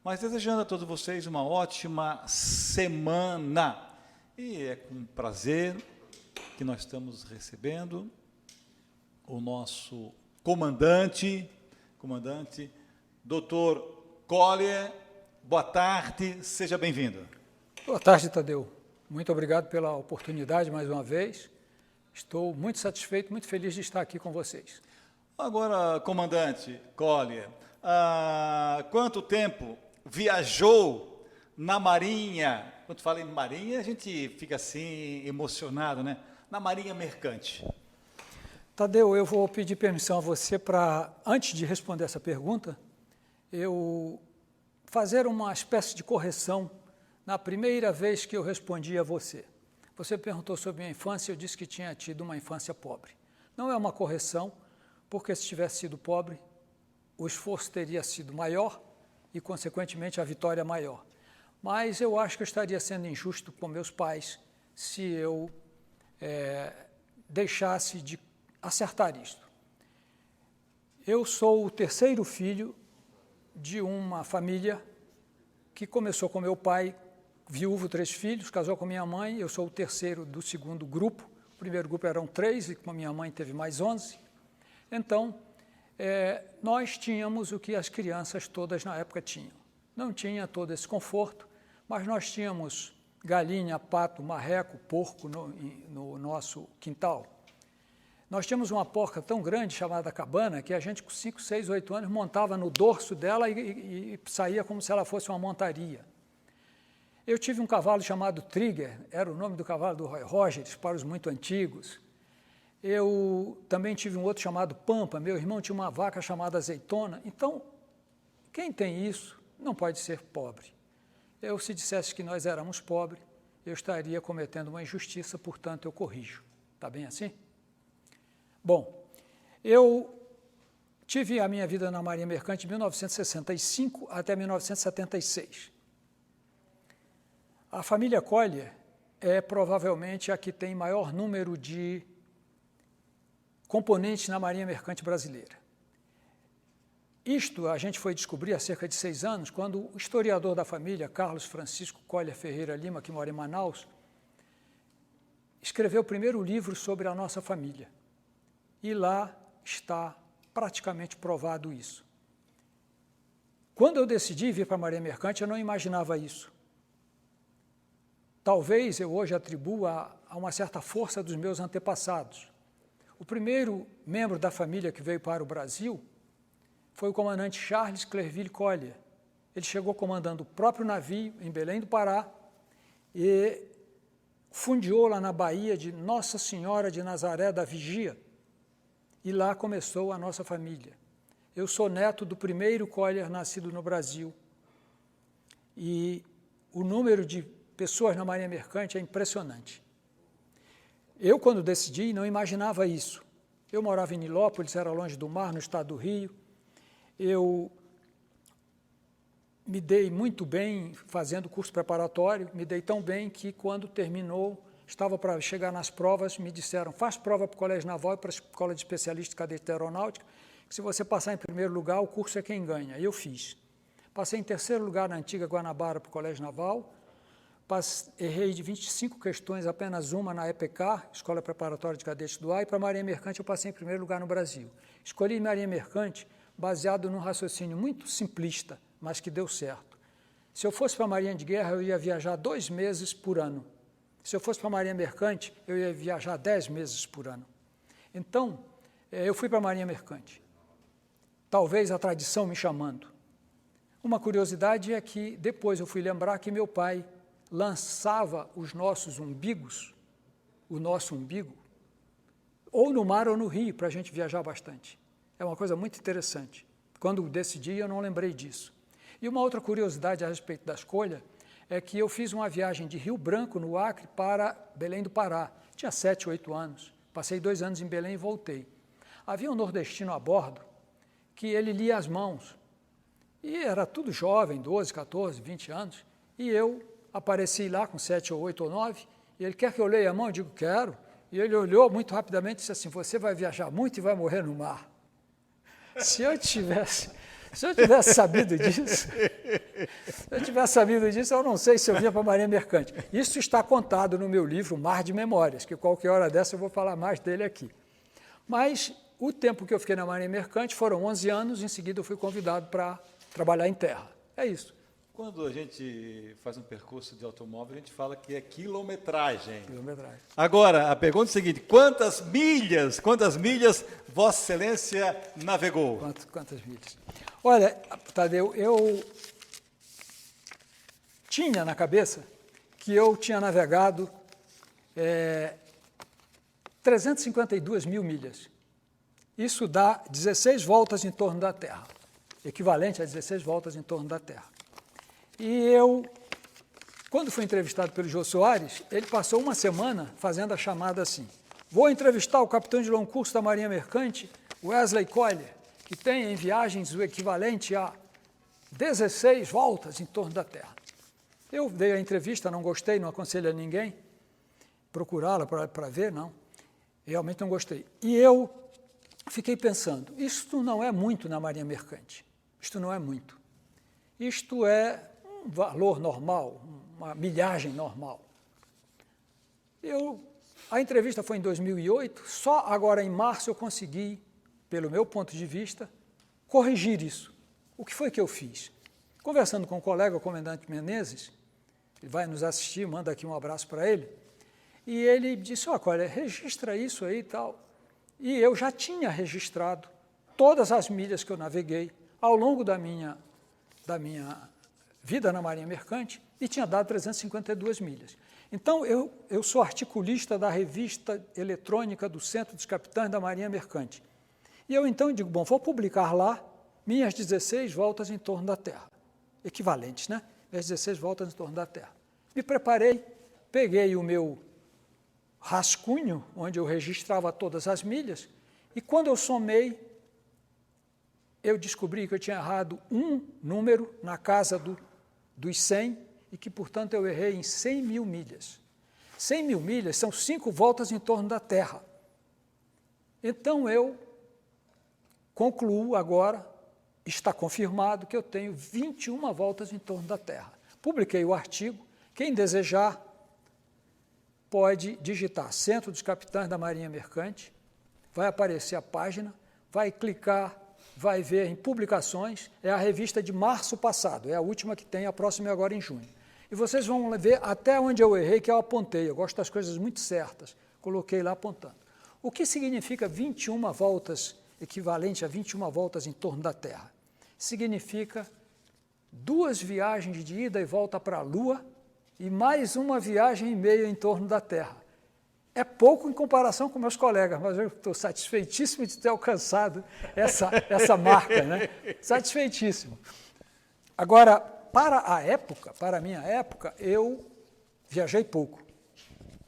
mas desejando a todos vocês uma ótima semana. E é com prazer que nós estamos recebendo o nosso comandante, Dr. Collier. Boa tarde, seja bem-vindo. Boa tarde, Tadeu. Muito obrigado pela oportunidade mais uma vez. Estou muito satisfeito, muito feliz de estar aqui com vocês. Agora, comandante Collier, há quanto tempo viajou na Marinha? Quando fala em Marinha, a gente fica assim emocionado, né? Na Marinha Mercante. Tadeu, eu vou pedir permissão a você para, antes de responder essa pergunta, eu fazer uma espécie de correção na primeira vez que eu respondi a você. Você perguntou sobre minha infância, eu disse que tinha tido uma infância pobre. Não é uma correção, porque se tivesse sido pobre, o esforço teria sido maior e, consequentemente, a vitória maior. Mas eu acho que eu estaria sendo injusto com meus pais se eu deixasse de acertar isto. Eu sou o terceiro filho de uma família que começou com meu pai, viúvo, 3 filhos, casou com minha mãe, eu sou o terceiro do segundo grupo. O primeiro grupo eram 3 e com a minha mãe teve mais 11. Então, nós tínhamos o que as crianças todas na época tinham. Não tinha todo esse conforto, mas nós tínhamos galinha, pato, marreco, porco no nosso quintal. Nós tínhamos uma porca tão grande chamada cabana que a gente com 5, 6, 8 anos montava no dorso dela e saía como se ela fosse uma montaria. Eu tive um cavalo chamado Trigger, era o nome do cavalo do Roy Rogers, para os muito antigos. Eu também tive um outro chamado Pampa, meu irmão tinha uma vaca chamada Azeitona. Então, quem tem isso não pode ser pobre. Se dissesse que nós éramos pobres, eu estaria cometendo uma injustiça, portanto, eu corrijo. Está bem assim? Bom, eu tive a minha vida na Marinha Mercante de 1965 até 1976. A família Collier é provavelmente a que tem maior número de componentes na Marinha Mercante brasileira. Isto a gente foi descobrir há cerca de 6 anos, quando o historiador da família, Carlos Francisco Collier Ferreira Lima, que mora em Manaus, escreveu o primeiro livro sobre a nossa família. E lá está praticamente provado isso. Quando eu decidi vir para a Marinha Mercante, eu não imaginava isso. Talvez eu hoje atribua a uma certa força dos meus antepassados. O primeiro membro da família que veio para o Brasil foi o comandante Charles Clerville Collier. Ele chegou comandando o próprio navio em Belém do Pará e fundeou lá na Baía de Nossa Senhora de Nazaré da Vigia. E lá começou a nossa família. Eu sou neto do primeiro Collier nascido no Brasil. E o número de pessoas na Marinha Mercante é impressionante. Eu, quando decidi, não imaginava isso. Eu morava em Nilópolis, era longe do mar, no estado do Rio. Eu me dei muito bem fazendo curso preparatório, me dei tão bem que, quando terminou, estava para chegar nas provas, me disseram, faz prova para o Colégio Naval e para a Escola de Especialista de Cadete Aeronáutica, que se você passar em primeiro lugar, o curso é quem ganha. E eu fiz. Passei em terceiro lugar na antiga Guanabara para o Colégio Naval, errei de 25 questões, apenas uma na EPK, Escola Preparatória de Cadetes do Ar, e para a Marinha Mercante eu passei em primeiro lugar no Brasil. Escolhi Marinha Mercante baseado num raciocínio muito simplista, mas que deu certo. Se eu fosse para a Marinha de Guerra, eu ia viajar 2 meses por ano. Se eu fosse para a Marinha Mercante, eu ia viajar 10 meses por ano. Então, eu fui para a Marinha Mercante. Talvez a tradição me chamando. Uma curiosidade é que depois eu fui lembrar que meu pai lançava os nossos umbigos, o nosso umbigo, ou no mar ou no rio, para a gente viajar bastante. É uma coisa muito interessante. Quando decidi, eu não lembrei disso. E uma outra curiosidade a respeito da escolha é que eu fiz uma viagem de Rio Branco, no Acre, para Belém do Pará. Tinha 7, 8 anos. Passei 2 anos em Belém e voltei. Havia um nordestino a bordo que ele lia as mãos. E era tudo jovem, 12, 14, 20 anos. E eu apareci lá com 7 ou 8 ou 9, e ele quer que eu leia a mão? Eu digo, quero. E ele olhou muito rapidamente e disse assim, você vai viajar muito e vai morrer no mar. Se eu tivesse Se eu tivesse sabido disso, eu não sei se eu vinha para a Marinha Mercante. Isso está contado no meu livro Mar de Memórias, que qualquer hora dessa eu vou falar mais dele aqui. Mas o tempo que eu fiquei na Marinha Mercante foram 11 anos, em seguida eu fui convidado para trabalhar em terra. É isso. Quando a gente faz um percurso de automóvel, a gente fala que é quilometragem. Quilometragem. Agora, a pergunta é a seguinte: quantas milhas Vossa Excelência navegou? Quantas milhas? Olha, Tadeu, eu tinha na cabeça que eu tinha navegado 352 mil milhas. Isso dá 16 voltas em torno da Terra, equivalente a 16 voltas em torno da Terra. E eu, quando fui entrevistado pelo Jô Soares, ele passou uma semana fazendo a chamada assim: vou entrevistar o capitão de longo curso da Marinha Mercante, Wesley Collier, que tem em viagens o equivalente a 16 voltas em torno da Terra. Eu dei a entrevista, não gostei, não aconselho a ninguém procurá-la para ver, não. Realmente não gostei. E eu fiquei pensando, isto não é muito na Marinha Mercante. Isto não é muito. Isto é um valor normal, uma milhagem normal. A entrevista foi em 2008, só agora em março eu consegui, pelo meu ponto de vista, corrigir isso. O que foi que eu fiz? Conversando com o colega, o comandante Menezes, ele vai nos assistir, manda aqui um abraço para ele, e ele disse, olha, registra isso aí e tal. E eu já tinha registrado todas as milhas que eu naveguei ao longo da minha vida na Marinha Mercante e tinha dado 352 milhas. Então, eu sou articulista da revista eletrônica do Centro dos Capitães da Marinha Mercante. E eu então digo, bom, vou publicar lá minhas 16 voltas em torno da Terra, equivalentes, né? Minhas 16 voltas em torno da Terra. Me preparei, peguei o meu rascunho, onde eu registrava todas as milhas, e quando eu somei, eu descobri que eu tinha errado um número na casa dos 100 e que, portanto, eu errei em 100 mil milhas. 100 mil milhas são 5 voltas em torno da Terra. Então, eu concluo agora, está confirmado, que eu tenho 21 voltas em torno da Terra. Publiquei o artigo, quem desejar pode digitar Centro dos Capitães da Marinha Mercante, vai aparecer a página, vai clicar, vai ver em publicações, é a revista de março passado, é a última que tem, a próxima é agora em junho. E vocês vão ver até onde eu errei, que eu apontei, eu gosto das coisas muito certas, coloquei lá apontando. O que significa 21 voltas, equivalente a 21 voltas em torno da Terra? Significa 2 viagens de ida e volta para a Lua e mais uma viagem e meia em torno da Terra. É pouco em comparação com meus colegas, mas eu estou satisfeitíssimo de ter alcançado essa marca, né? Satisfeitíssimo. Agora, para a minha época, eu viajei pouco.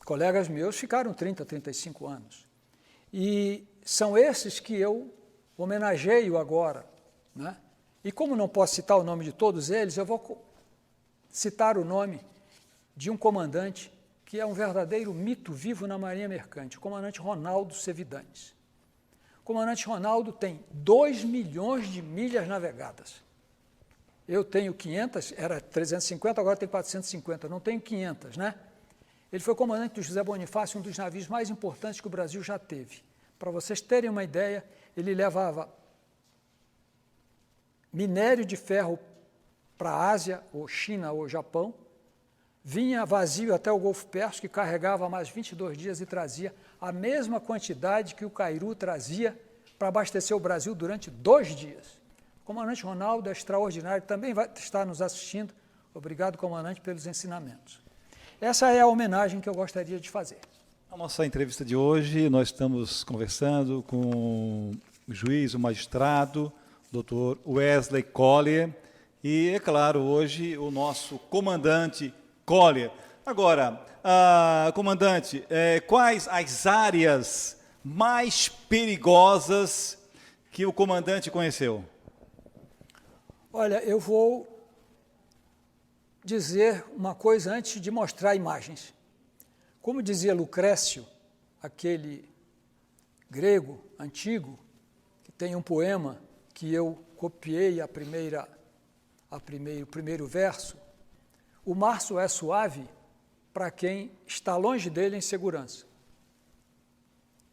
Colegas meus ficaram 30, 35 anos. E são esses que eu homenageio agora, né? E como não posso citar o nome de todos eles, eu vou citar o nome de um comandante que é um verdadeiro mito vivo na Marinha Mercante, o comandante Ronaldo Sevidanes. O comandante Ronaldo tem 2 milhões de milhas navegadas. Eu tenho 500, era 350, agora tem 450, não tenho 500, né? Ele foi comandante do José Bonifácio, um dos navios mais importantes que o Brasil já teve. Para vocês terem uma ideia, ele levava minério de ferro para a Ásia, ou China, ou Japão, vinha vazio até o Golfo Pérsico, que carregava mais 22 dias e trazia a mesma quantidade que o Cairu trazia para abastecer o Brasil durante 2 dias. O comandante Ronaldo é extraordinário, também vai estar nos assistindo. Obrigado, comandante, pelos ensinamentos. Essa é a homenagem que eu gostaria de fazer. Na nossa entrevista de hoje, nós estamos conversando com o juiz, o magistrado, Dr. Wesley Collier, e, é claro, hoje o nosso comandante Collier. Agora, comandante, quais as áreas mais perigosas que o comandante conheceu? Olha, eu vou dizer uma coisa antes de mostrar imagens. Como dizia Lucrécio, aquele grego antigo, que tem um poema que eu copiei o primeiro verso, o março é suave para quem está longe dele em segurança.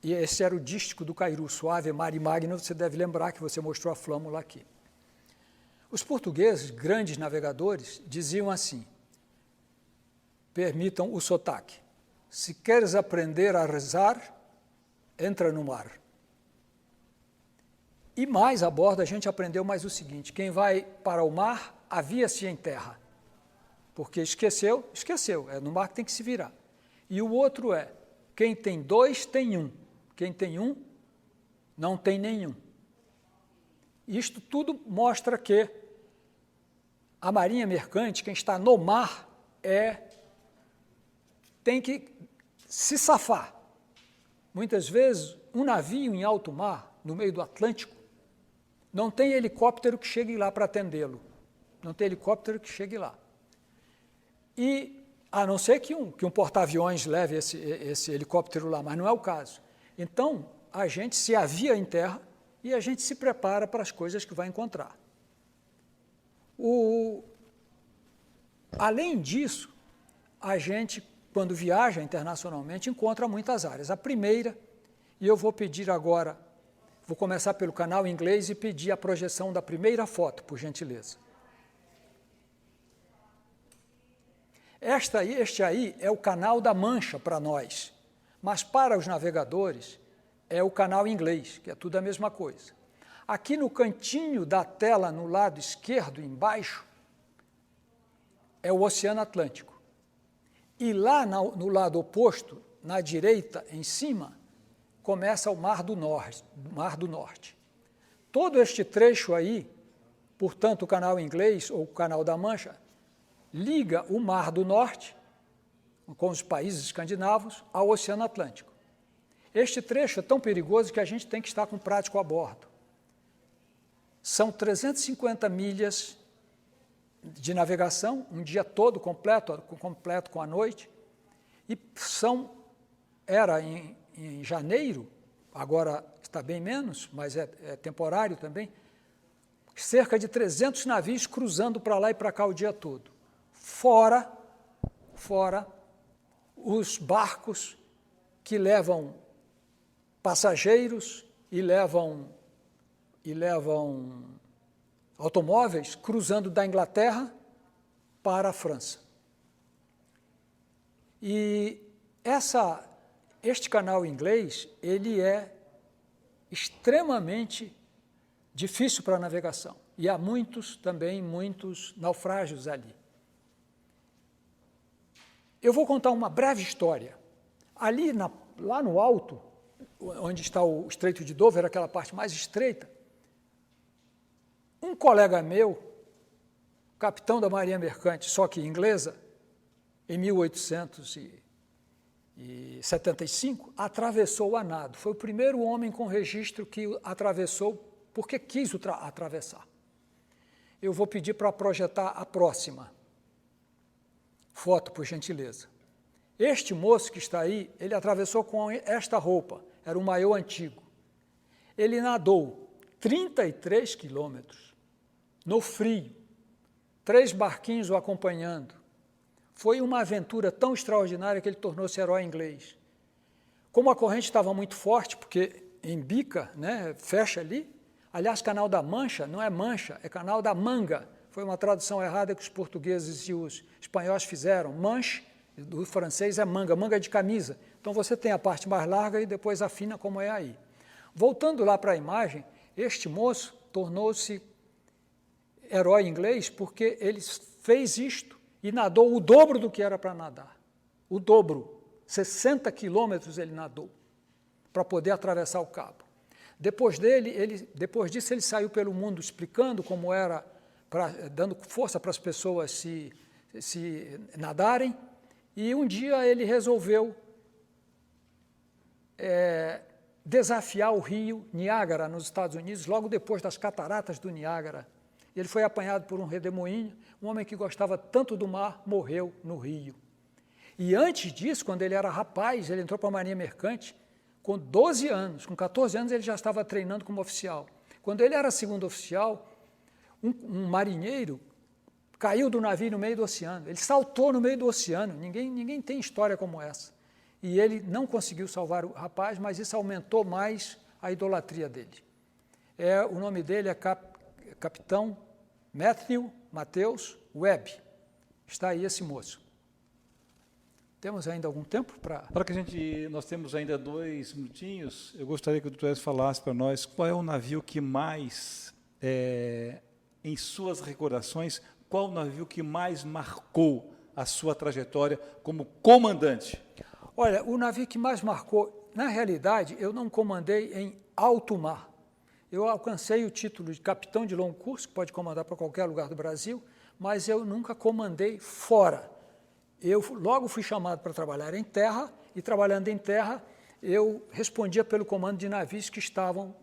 E esse era o dístico do Cairu, suave, mare magno, você deve lembrar que você mostrou a flâmula aqui. Os portugueses, grandes navegadores, diziam assim, permitam o sotaque, se queres aprender a rezar, entra no mar. E mais a bordo a gente aprendeu mais o seguinte, quem vai para o mar, avia-se em terra. Porque esqueceu, é no mar que tem que se virar. E o outro é, quem tem dois, tem um. Quem tem um, não tem nenhum. Isto tudo mostra que a marinha mercante, quem está no mar, tem que se safar. Muitas vezes, um navio em alto mar, no meio do Atlântico, não tem helicóptero que chegue lá para atendê-lo. Não tem helicóptero que chegue lá. E, a não ser que um porta-aviões leve esse helicóptero lá, mas não é o caso. Então, a gente se avia em terra e a gente se prepara para as coisas que vai encontrar. Além disso, a gente, quando viaja internacionalmente, encontra muitas áreas. A primeira, e eu vou pedir agora, vou começar pelo canal em inglês e pedir a projeção da primeira foto, por gentileza. Este aí é o canal da Mancha para nós, mas para os navegadores é o canal inglês, que é tudo a mesma coisa. Aqui no cantinho da tela, no lado esquerdo, embaixo, é o Oceano Atlântico. E lá no lado oposto, na direita, em cima, começa o Mar do Norte. Todo este trecho aí, portanto, o canal inglês ou o canal da Mancha, liga o Mar do Norte, com os países escandinavos, ao Oceano Atlântico. Este trecho é tão perigoso que a gente tem que estar com prático a bordo. São 350 milhas de navegação, um dia todo completo com a noite, e era em janeiro, agora está bem menos, mas é temporário também, cerca de 300 navios cruzando para lá e para cá o dia todo. Fora os barcos que levam passageiros e levam automóveis cruzando da Inglaterra para a França. E este canal inglês, ele é extremamente difícil para a navegação. E há muitos naufrágios ali. Eu vou contar uma breve história. Ali, lá no alto, onde está o Estreito de Dover, aquela parte mais estreita, um colega meu, capitão da Marinha Mercante, só que inglesa, em 1875, atravessou a nado. Foi o primeiro homem com registro que atravessou, porque quis atravessar. Eu vou pedir para projetar a próxima foto, por gentileza. Este moço que está aí, ele atravessou com esta roupa, era um maiô antigo. Ele nadou 33 quilômetros, no frio, 3 barquinhos o acompanhando. Foi uma aventura tão extraordinária que ele tornou-se herói inglês. Como a corrente estava muito forte, porque embica, né, fecha ali, aliás, Canal da Mancha não é Mancha, é Canal da Manga. Foi uma tradução errada que os portugueses e os espanhóis fizeram. Manche, do francês, é manga, manga de camisa. Então, você tem a parte mais larga e depois afina como é aí. Voltando lá para a imagem, este moço tornou-se herói inglês porque ele fez isto e nadou o dobro do que era para nadar. O dobro. 60 quilômetros ele nadou para poder atravessar o cabo. Depois disso, ele saiu pelo mundo explicando como era, dando força para as pessoas se nadarem, e um dia ele resolveu desafiar o rio Niágara, nos Estados Unidos, logo depois das cataratas do Niágara. Ele foi apanhado por um redemoinho, um homem que gostava tanto do mar, morreu no rio. E antes disso, quando ele era rapaz, ele entrou para a Marinha Mercante com 12 anos, com 14 anos ele já estava treinando como oficial. Quando ele era segundo oficial, Um marinheiro caiu do navio no meio do oceano, ele saltou no meio do oceano, ninguém tem história como essa. E ele não conseguiu salvar o rapaz, mas isso aumentou mais a idolatria dele. O nome dele é Capitão Matthew Mateus Webb. Está aí esse moço. Temos ainda algum tempo para... Para que nós temos ainda 2 minutinhos, eu gostaria que o doutor Wesley falasse para nós qual é o navio que mais, em suas recordações, qual o navio que mais marcou a sua trajetória como comandante? Olha, o navio que mais marcou, na realidade, eu não comandei em alto mar. Eu alcancei o título de capitão de longo curso, que pode comandar para qualquer lugar do Brasil, mas eu nunca comandei fora. Eu logo fui chamado para trabalhar em terra, e trabalhando em terra, eu respondia pelo comando de navios que estavam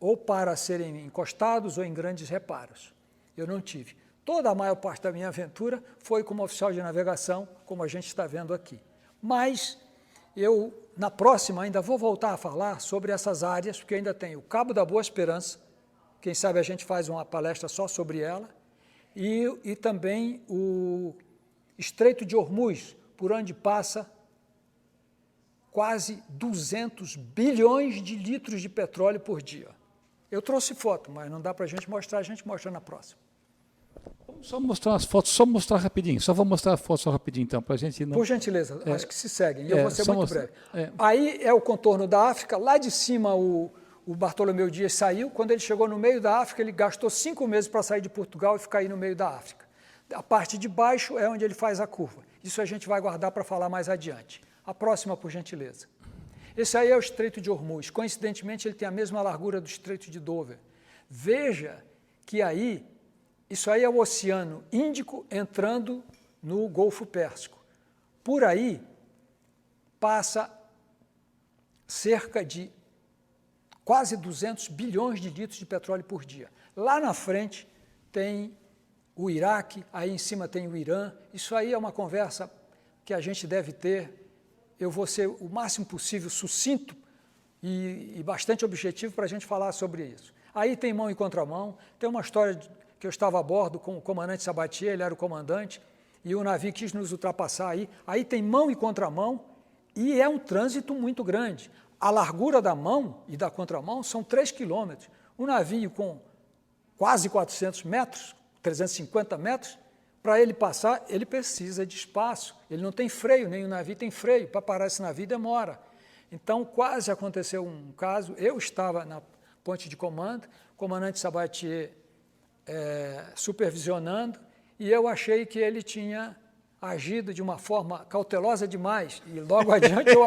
ou para serem encostados ou em grandes reparos. Eu não tive. Toda a maior parte da minha aventura foi como oficial de navegação, como a gente está vendo aqui. Mas eu, na próxima, ainda vou voltar a falar sobre essas áreas, porque ainda tem o Cabo da Boa Esperança, quem sabe a gente faz uma palestra só sobre ela, e também o Estreito de Hormuz, por onde passa quase 200 bilhões de litros de petróleo por dia. Eu trouxe foto, mas não dá para a gente mostra na próxima. Vamos só mostrar as fotos, só mostrar rapidinho, só vou mostrar a foto só rapidinho, então, para a gente não... Por gentileza, acho que se seguem, e eu vou ser muito breve. É. Aí é o contorno da África, lá de cima o Bartolomeu Dias saiu, quando ele chegou no meio da África, ele gastou 5 meses para sair de Portugal e ficar aí no meio da África. A parte de baixo é onde ele faz a curva. Isso a gente vai guardar para falar mais adiante. A próxima, por gentileza. Esse aí é o Estreito de Hormuz. Coincidentemente, ele tem a mesma largura do Estreito de Dover. Veja que isso aí é o Oceano Índico entrando no Golfo Pérsico. Por aí passa cerca de quase 200 bilhões de litros de petróleo por dia. Lá na frente tem o Iraque, aí em cima tem o Irã. Isso aí é uma conversa que a gente deve ter. Eu vou ser o máximo possível sucinto e bastante objetivo para a gente falar sobre isso. Aí tem mão e contramão, tem uma história que eu estava a bordo com o comandante Sabatier, ele era o comandante, e o navio quis nos ultrapassar aí tem mão e contramão, e é um trânsito muito grande. A largura da mão e da contramão são 3 quilômetros. Um navio com quase 400 metros, 350 metros, para ele passar, ele precisa de espaço. Ele não tem freio, nem o navio tem freio. Para parar esse navio demora. Então, quase aconteceu um caso. Eu estava na ponte de comando, o comandante Sabatier supervisionando, e eu achei que ele tinha agido de uma forma cautelosa demais. E logo adiante eu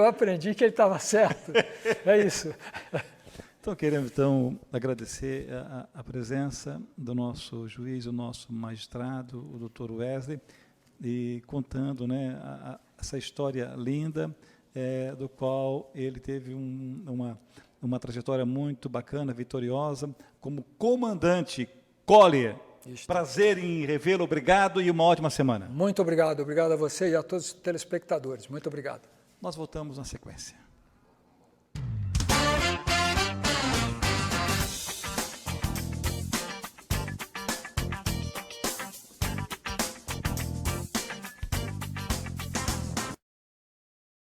aprendi que ele estava certo. É isso. Então, queremos agradecer a presença do nosso juiz, o nosso magistrado, o doutor Wesley, e contando, né, essa história linda, do qual ele teve uma trajetória muito bacana, vitoriosa, como comandante Collier. Prazer em revê-lo, obrigado e uma ótima semana. Muito obrigado a você e a todos os telespectadores. Muito obrigado. Nós voltamos na sequência.